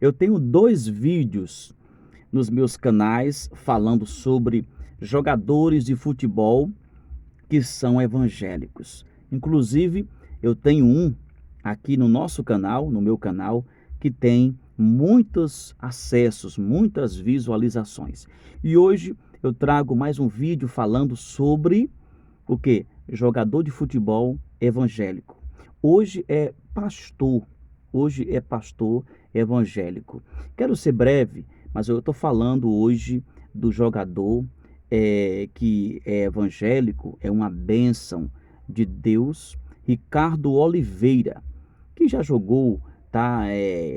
Eu tenho 2 vídeos nos meus canais falando sobre jogadores de futebol que são evangélicos. Inclusive, eu tenho um aqui no nosso canal, no meu canal, que tem muitos acessos, muitas visualizações. E hoje eu trago mais um vídeo falando sobre o que? Jogador de futebol evangélico. Hoje é pastor, hoje é pastor evangélico. Quero ser breve, mas eu estou falando hoje do jogador que é evangélico, é uma bênção de Deus, Ricardo Oliveira, que já jogou, tá,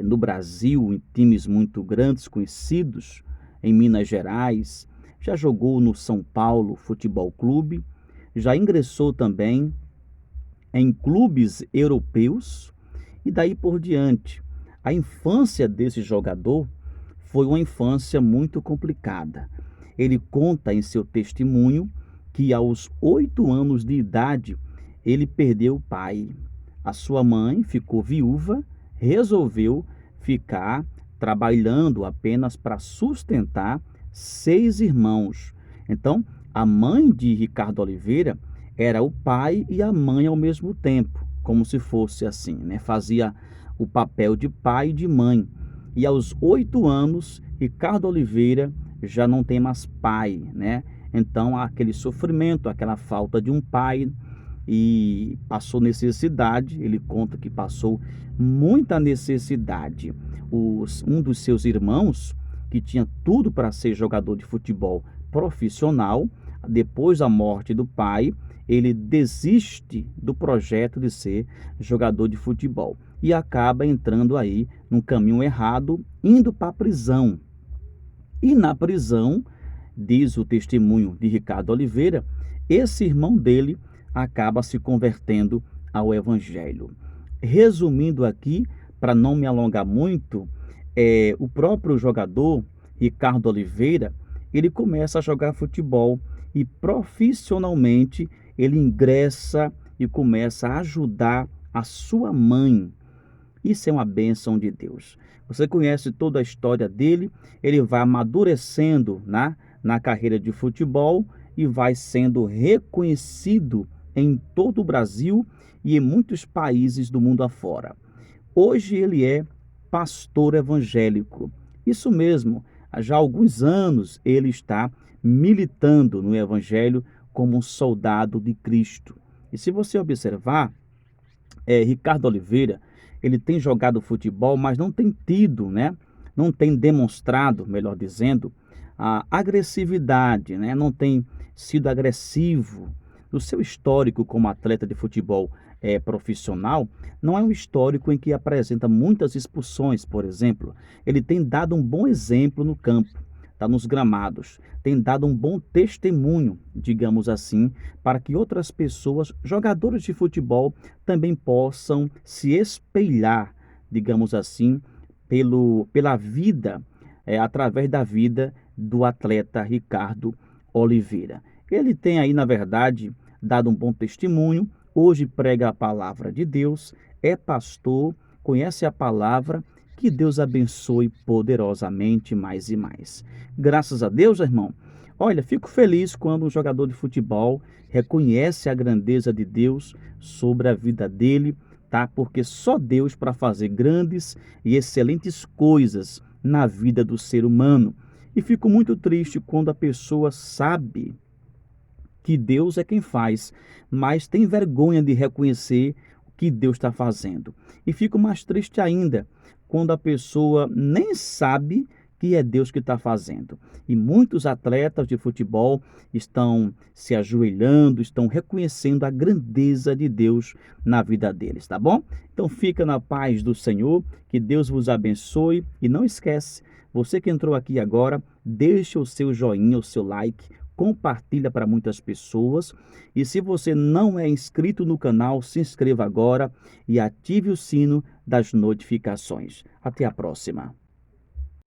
no Brasil, em times muito grandes, conhecidos, em Minas Gerais, já jogou no São Paulo Futebol Clube, já ingressou também em clubes europeus e daí por diante. A infância desse jogador foi uma infância muito complicada. Ele conta em seu testemunho que aos 8 anos de idade ele perdeu o pai. A sua mãe ficou viúva, resolveu ficar trabalhando apenas para sustentar 6 irmãos. Então, a mãe de Ricardo Oliveira era o pai e a mãe ao mesmo tempo, como se fosse assim, né? Fazia o papel de pai e de mãe. E aos 8 anos, Ricardo Oliveira já não tem mais pai, né? Então, aquele sofrimento, aquela falta de um pai, e passou necessidade. Ele conta que passou muita necessidade. Um dos seus irmãos, que tinha tudo para ser jogador de futebol profissional, depois da morte do pai, ele desiste do projeto de ser jogador de futebol e acaba entrando aí num caminho errado, indo para a prisão. E na prisão, diz o testemunho de Ricardo Oliveira, esse irmão dele acaba se convertendo ao evangelho. Resumindo aqui, para não me alongar muito, o próprio jogador, Ricardo Oliveira, ele começa a jogar futebol e profissionalmente ele ingressa e começa a ajudar a sua mãe. Isso é uma bênção de Deus. Você conhece toda a história dele, ele vai amadurecendo na carreira de futebol e vai sendo reconhecido em todo o Brasil e em muitos países do mundo afora. Hoje ele é pastor evangélico. Isso mesmo, já há alguns anos ele está militando no evangelho como um soldado de Cristo. E se você observar, Ricardo Oliveira, ele tem jogado futebol, mas não tem tido, né? Não tem demonstrado, melhor dizendo, a agressividade, né? Não tem sido agressivo. O seu histórico como atleta de futebol profissional não é um histórico em que apresenta muitas expulsões, por exemplo. Ele tem dado um bom exemplo no campo, tá, nos gramados, tem dado um bom testemunho, digamos assim, para que outras pessoas, jogadores de futebol, também possam se espelhar, digamos assim, pela vida, através da vida do atleta Ricardo Oliveira. Ele tem aí, na verdade, dado um bom testemunho, hoje prega a palavra de Deus, é pastor, conhece a palavra. Que Deus abençoe poderosamente mais e mais. Graças a Deus, irmão. Olha, fico feliz quando um jogador de futebol reconhece a grandeza de Deus sobre a vida dele, tá? Porque só Deus para fazer grandes e excelentes coisas na vida do ser humano. E fico muito triste quando a pessoa sabe que Deus é quem faz, mas tem vergonha de reconhecer o que Deus está fazendo. E fico mais triste ainda quando a pessoa nem sabe que é Deus que está fazendo. E muitos atletas de futebol estão se ajoelhando, estão reconhecendo a grandeza de Deus na vida deles, tá bom? Então fica na paz do Senhor, que Deus vos abençoe e não esquece, você que entrou aqui agora, deixa o seu joinha, o seu like, compartilha para muitas pessoas. E se você não é inscrito no canal, se inscreva agora e ative o sino das notificações. Até a próxima.